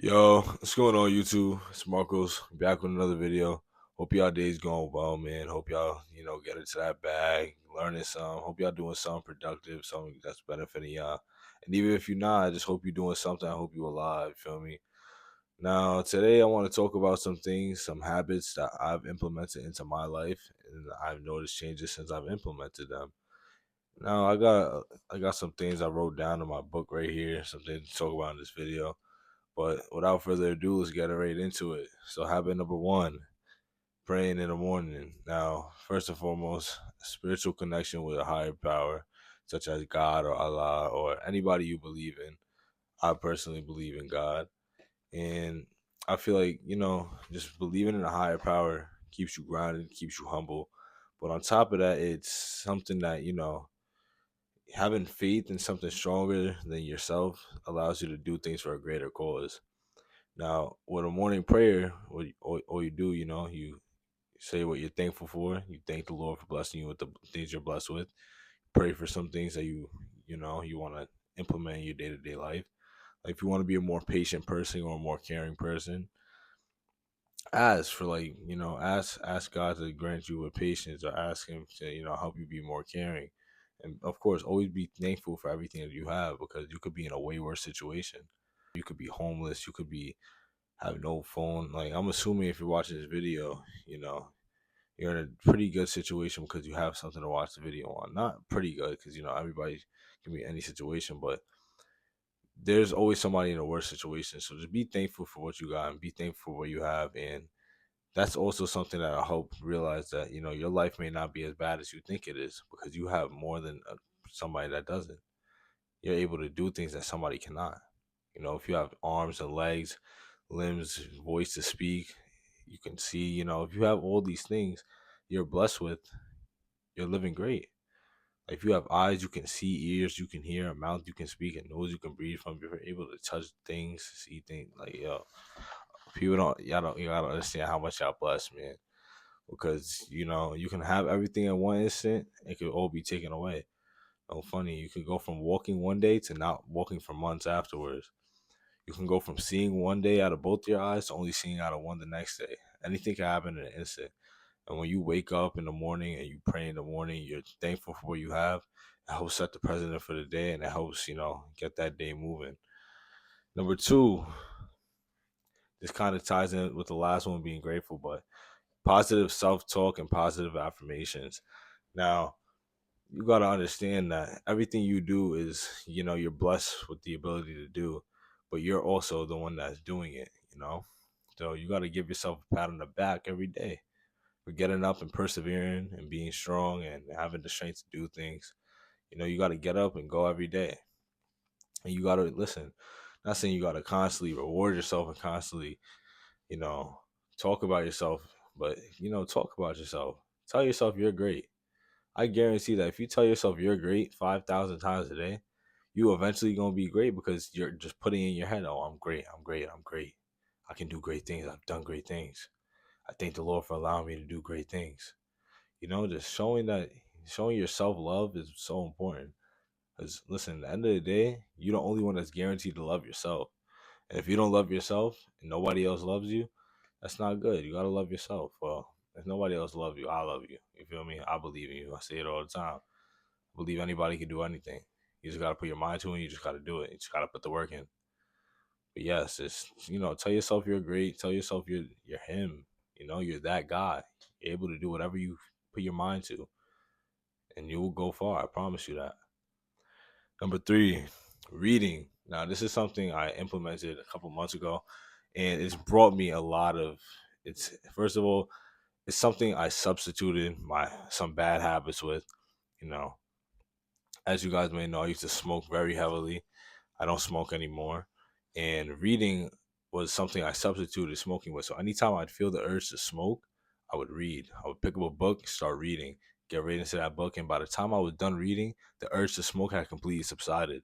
Yo, what's going on YouTube? It's Marcos back with another video. Hope y'all day's going well, man. Hope y'all, get into that bag, learning some. Hope y'all doing something productive, something that's benefiting y'all. And even if you're not, I just hope you're doing something. I hope you're alive, feel me? Now, today I want to talk about some things, some habits that I've implemented into my life, and I've noticed changes since I've implemented them. Now, I got some things I wrote down in my book right here, some things to talk about in this video. But without further ado, let's get right into it. So, habit number one, praying in the morning. Now, first and foremost, spiritual connection with a higher power, such as God or Allah or anybody you believe in. I personally believe in God. And I feel like, just believing in a higher power keeps you grounded, keeps you humble. But on top of that, it's something that, having faith in something stronger than yourself allows you to do things for a greater cause. Now, with a morning prayer, all you do, you say what you're thankful for. You thank the Lord for blessing you with the things you're blessed with. Pray for some things that you want to implement in your day to day life. Like if you want to be a more patient person or a more caring person, ask for ask God to grant you with patience, or ask Him to help you be more caring. And of course, always be thankful for everything that you have, because you could be in a way worse situation. You could be homeless. You could be have no phone. Like, I'm assuming if you're watching this video, you're in a pretty good situation because you have something to watch the video on. Not pretty good, because everybody can be in any situation, but there's always somebody in a worse situation. So just be thankful for what you got and be thankful for what you have. And that's also something that I hope realize that your life may not be as bad as you think it is, because you have more than somebody that doesn't. You're able to do things that somebody cannot. If you have arms and legs, limbs, voice to speak, you can see, if you have all these things you're blessed with, you're living great. Like if you have eyes, you can see, ears, you can hear, a mouth, you can speak, a nose, you can breathe from, you're able to touch things, see things. Like, yo, people y'all don't understand how much y'all blessed, man. Because, you can have everything in one instant, it could all be taken away. No funny, you could go from walking one day to not walking for months afterwards. You can go from seeing one day out of both your eyes to only seeing out of one the next day. Anything can happen in an instant. And when you wake up in the morning and you pray in the morning, you're thankful for what you have. It helps set the president for the day, and it helps, get that day moving. Number two, this kind of ties in with the last one, being grateful, but positive self talk and positive affirmations. Now, you got to understand that everything you do is, you're blessed with the ability to do, but you're also the one that's doing it. So you got to give yourself a pat on the back every day for getting up and persevering and being strong and having the strength to do things. You got to get up and go every day. And you got to listen. Not saying you got to constantly reward yourself and constantly, you know, talk about yourself, but, talk about yourself. Tell yourself you're great. I guarantee that if you tell yourself you're great 5,000 times a day, you eventually gonna be great, because you're just putting in your head, oh, I'm great, I'm great, I'm great. I can do great things. I've done great things. I thank the Lord for allowing me to do great things. Just showing your self love is so important. Because listen, at the end of the day, you're the only one that's guaranteed to love yourself. And if you don't love yourself and nobody else loves you, that's not good. You gotta love yourself. Well, if nobody else loves you, I love you. You feel me? I believe in you. I say it all the time. I believe anybody can do anything. You just gotta put your mind to it, and you just gotta do it. You just gotta put the work in. But yes, it's tell yourself you're great. Tell yourself you're him. You're that guy. You're able to do whatever you put your mind to, and you will go far. I promise you that. Number three, reading. Now, this is something I implemented a couple months ago, and it's brought me a lot of. It's first of all, it's something I substituted my some bad habits with. You know, as you guys may know, I used to smoke very heavily. I don't smoke anymore, and reading was something I substituted smoking with. So anytime I'd feel the urge to smoke, I would read. I would pick up a book, start reading, get right into that book, and by the time I was done reading, the urge to smoke had completely subsided.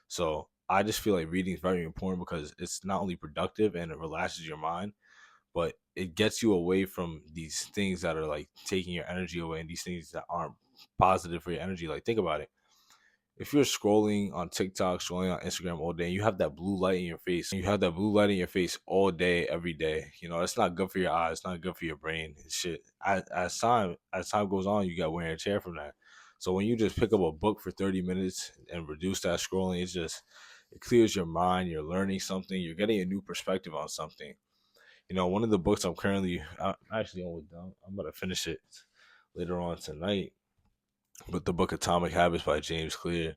So I just feel like reading is very important, because it's not only productive and it relaxes your mind, but it gets you away from these things that are like taking your energy away, and these things that aren't positive for your energy. Like, think about it. if you're scrolling on TikTok, scrolling on Instagram all day, and you have that blue light in your face, and you have that blue light in your face all day, every day, it's not good for your eyes, it's not good for your brain and shit. As time goes on, you got wear and tear from that. So when you just pick up a book for 30 minutes and reduce that scrolling, it clears your mind. You're learning something. You're getting a new perspective on something. One of the books I'm actually almost done. I'm about to finish it later on tonight. But the book Atomic Habits by James Clear,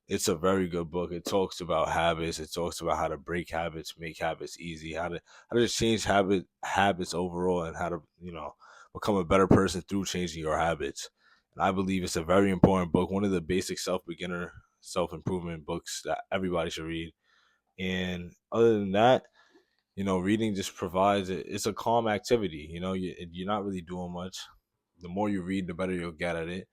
it's a very good book. It talks about habits. It talks about how to break habits, make habits easy, how to just change habits overall, and how to become a better person through changing your habits. And I believe it's a very important book. One of the basic self improvement books that everybody should read. And other than that, reading just it's a calm activity. You're not really doing much. The more you read, the better you'll get at it.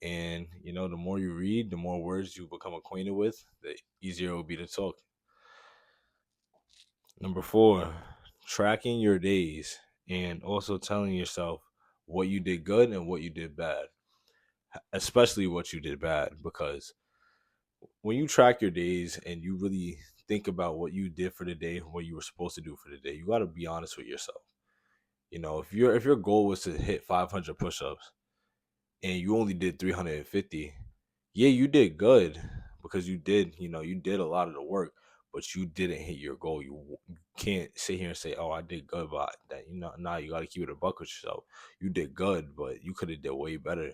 And the more you read, the more words you become acquainted with, the easier it will be to talk. Number 4, tracking your days and also telling yourself what you did good and what you did bad, especially what you did bad. Because when you track your days and you really think about what you did for the day, what you were supposed to do for the day, you got to be honest with yourself. If your goal was to hit 500 push-ups and you only did 350, yeah, you did good, because you did a lot of the work, but you didn't hit your goal. You can't sit here and say, "Oh, I did good," but that nah, you got to keep it a buck with yourself. You did good, but you could have did way better.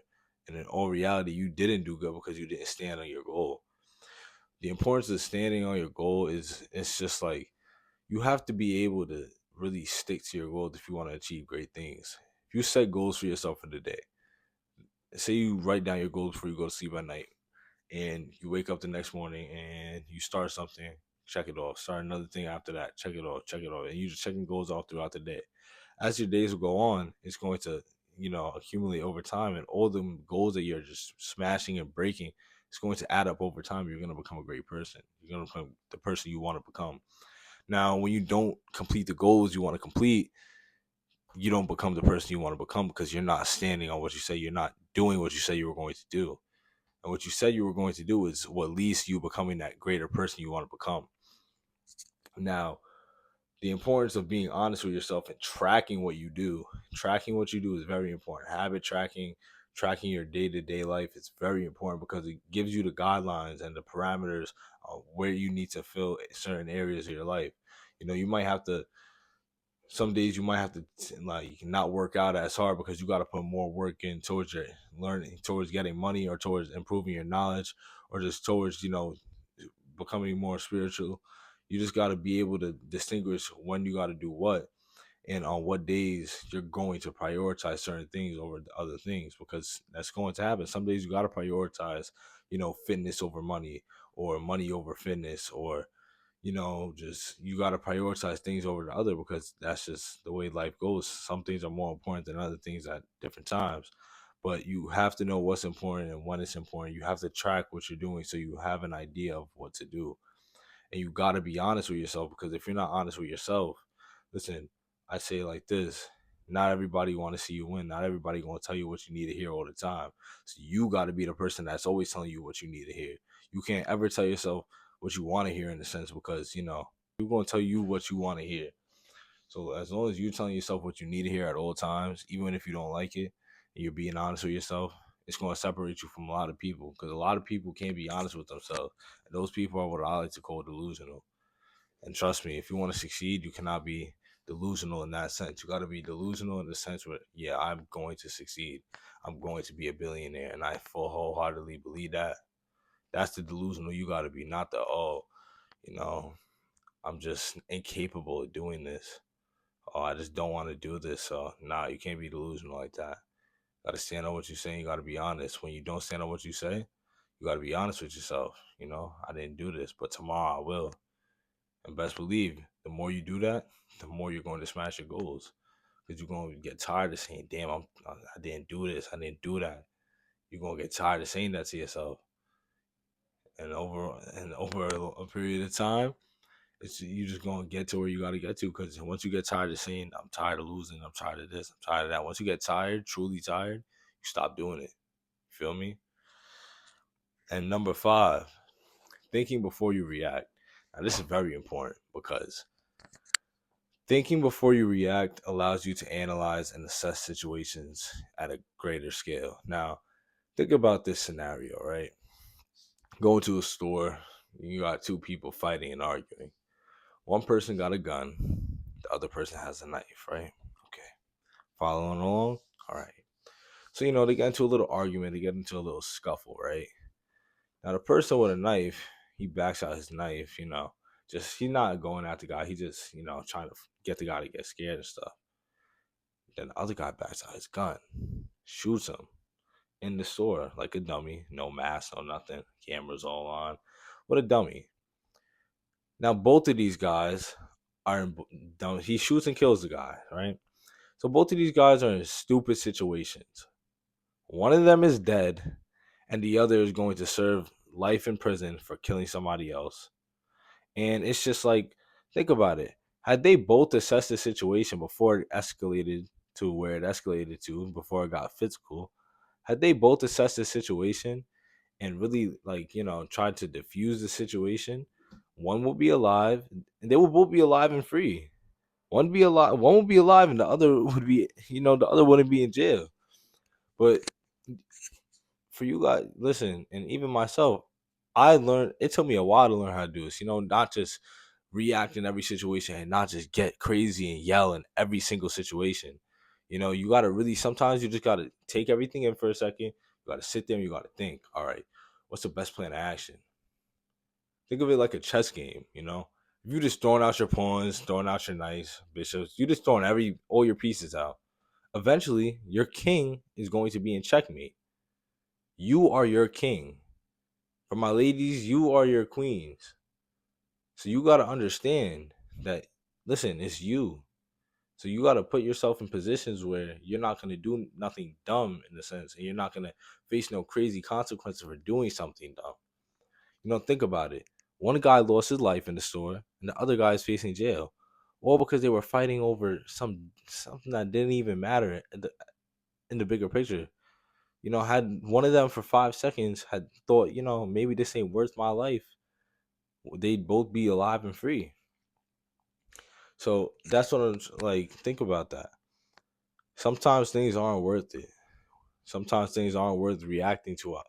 And in all reality, you didn't do good because you didn't stand on your goal. The importance of standing on your goal is, it's just like, you have to be able to really stick to your goals if you want to achieve great things. If you set goals for yourself for the day, say you write down your goals before you go to sleep at night, and you wake up the next morning and you start something, check it off. Start another thing after that, check it off, and you just checking goals off throughout the day. As your days will go on, it's going to accumulate over time, and all the goals that you're just smashing and breaking, it's going to add up over time. You're going to become a great person. You're going to become the person you want to become. Now, when you don't complete the goals you want to complete, you don't become the person you want to become, because you're not standing on what you say. You're not doing what you say you were going to do. And what you said you were going to do is what leads to you becoming that greater person you want to become. Now, the importance of being honest with yourself and tracking what you do. Tracking what you do is very important. Habit tracking your day-to-day life is very important, because it gives you the guidelines and the parameters of where you need to fill certain areas of your life. You might have to Some days you might have to like not work out as hard, because you got to put more work in towards your learning, towards getting money, or towards improving your knowledge, or just towards becoming more spiritual. You just got to be able to distinguish when you got to do what, and on what days you're going to prioritize certain things over the other things, because that's going to happen. Some days you got to prioritize fitness over money, or money over fitness, or just you got to prioritize things over the other, because that's just the way life goes. Some things are more important than other things at different times, but you have to know what's important and when it's important. You have to track what you're doing so you have an idea of what to do. And you got to be honest with yourself, because if you're not honest with yourself, listen, I say it like this: not everybody want to see you win. Not everybody going to tell you what you need to hear all the time. So you got to be the person that's always telling you what you need to hear. You can't ever tell yourself what you want to hear, in a sense, because you're going to tell you what you want to hear. So as long as you're telling yourself what you need to hear at all times, even if you don't like it, and you're being honest with yourself, it's going to separate you from a lot of people, because a lot of people can't be honest with themselves. And those people are what I like to call delusional. And trust me, if you want to succeed, you cannot be delusional in that sense. You got to be delusional in the sense where, yeah, I'm going to succeed. I'm going to be a billionaire. And I full wholeheartedly believe that. That's the delusional you got to be, not the, oh, you know, I'm just incapable of doing this. Oh, I just don't want to do this. So, nah, you can't be delusional like that. Got to stand on what you're saying. You got to be honest. When you don't stand on what you say, you got to be honest with yourself. I didn't do this, but tomorrow I will. And best believe, the more you do that, the more you're going to smash your goals. Because you're going to get tired of saying, damn, I didn't do this, I didn't do that. You're going to get tired of saying that to yourself. And over a period of time, you just going to get to where you got to get to. Because once you get tired of saying, I'm tired of losing, I'm tired of this, I'm tired of that. Once you get tired, truly tired, you stop doing it. You feel me? And number five, thinking before you react. Now, this is very important because thinking before you react allows you to analyze and assess situations at a greater scale. Now, think about this scenario, right? Go to a store, you got two people fighting and arguing. One person got a gun, the other person has a knife, right? Okay. Following along? All right. So, they get into a little argument, they get into a little scuffle, right? Now, the person with a knife, he backs out his knife, just he's not going at the guy, he just, trying to get the guy to get scared and stuff. Then the other guy backs out his gun, shoots him in the store like a dummy, no mask, no nothing, cameras all on. What a dummy. Now, both of these guys are dumb. He shoots and kills the guy, right? So both of these guys are in stupid situations. One of them is dead, and the other is going to serve life in prison for killing somebody else. And it's just like, think about it. Had they both assessed the situation before it escalated to where it escalated to, before it got physical, had they both assessed the situation and really, like, tried to diffuse the situation, one will be alive, and they will both be alive and free. One would be alive, and the other would be, the other wouldn't be in jail. But for you guys, listen, and even myself, it took me a while to learn how to do this, not just react in every situation and not just get crazy and yell in every single situation. You got to really, sometimes you just got to take everything in for a second. You got to sit there and you got to think, all right, what's the best plan of action? Think of it like a chess game, If you just throwing out your pawns, throwing out your knights, bishops, you just throwing all your pieces out. Eventually, your king is going to be in checkmate. You are your king. For my ladies, you are your queens. So you got to understand that, listen, it's you. So you got to put yourself in positions where you're not going to do nothing dumb in a sense, and you're not going to face no crazy consequences for doing something dumb. Think about it. One guy lost his life in the store, and the other guy is facing jail, all because they were fighting over something that didn't even matter in the bigger picture. Had one of them for 5 seconds had thought, maybe this ain't worth my life, they'd both be alive and free. So that's what I'm like. Think about that. Sometimes things aren't worth it. Sometimes things aren't worth reacting to a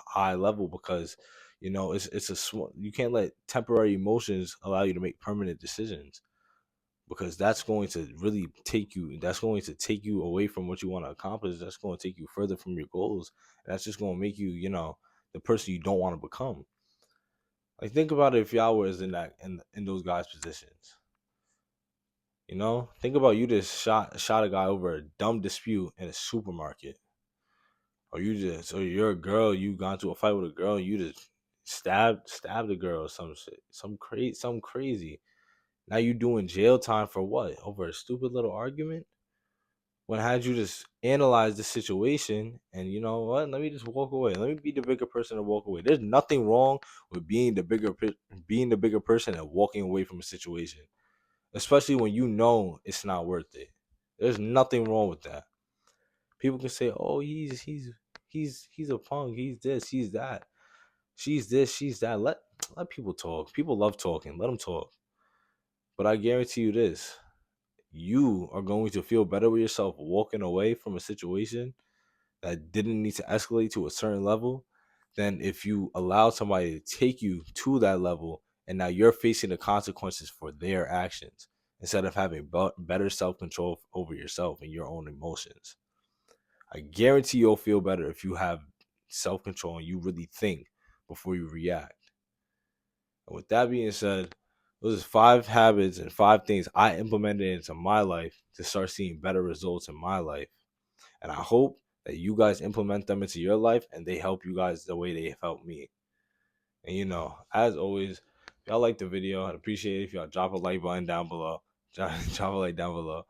high level because it's a small. You can't let temporary emotions allow you to make permanent decisions, because that's going to really take you. That's going to take you away from what you want to accomplish. That's going to take you further from your goals. And that's just going to make you, the person you don't want to become. Like, think about it, if y'all was in those guys' positions. Think about, you just shot a guy over a dumb dispute in a supermarket, or you're a girl, you got into a fight with a girl, and you just stabbed the girl or some shit, something crazy. Now you doing jail time for what? Over a stupid little argument? When had you just analyze the situation and, you know what? Let me just walk away. Let me be the bigger person and walk away. There's nothing wrong with being the bigger person and walking away from a situation, especially when it's not worth it. There's nothing wrong with that. People can say, "Oh, he's a punk. He's this. He's that. She's this. She's that." Let people talk. People love talking. Let them talk. But I guarantee you this: you are going to feel better with yourself walking away from a situation that didn't need to escalate to a certain level than if you allow somebody to take you to that level, and now you're facing the consequences for their actions instead of having better self-control over yourself and your own emotions. I guarantee you'll feel better if you have self-control and you really think before you react. And with that being said, those are 5 habits and 5 things I implemented into my life to start seeing better results in my life. And I hope that you guys implement them into your life and they help you guys the way they helped me. And as always, if y'all like the video, I'd appreciate it if y'all drop a like button down below. Drop a like down below.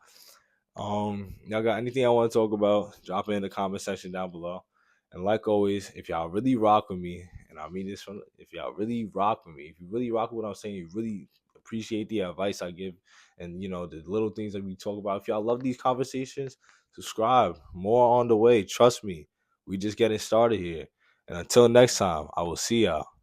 Y'all got anything I want to talk about, drop it in the comment section down below. And like always, if y'all really rock with me, and I mean this if y'all really rock with me, if you really rock with what I'm saying, you really appreciate the advice I give, and the little things that we talk about. If y'all love these conversations, subscribe. More on the way. Trust me, we just getting started here. And until next time, I will see y'all.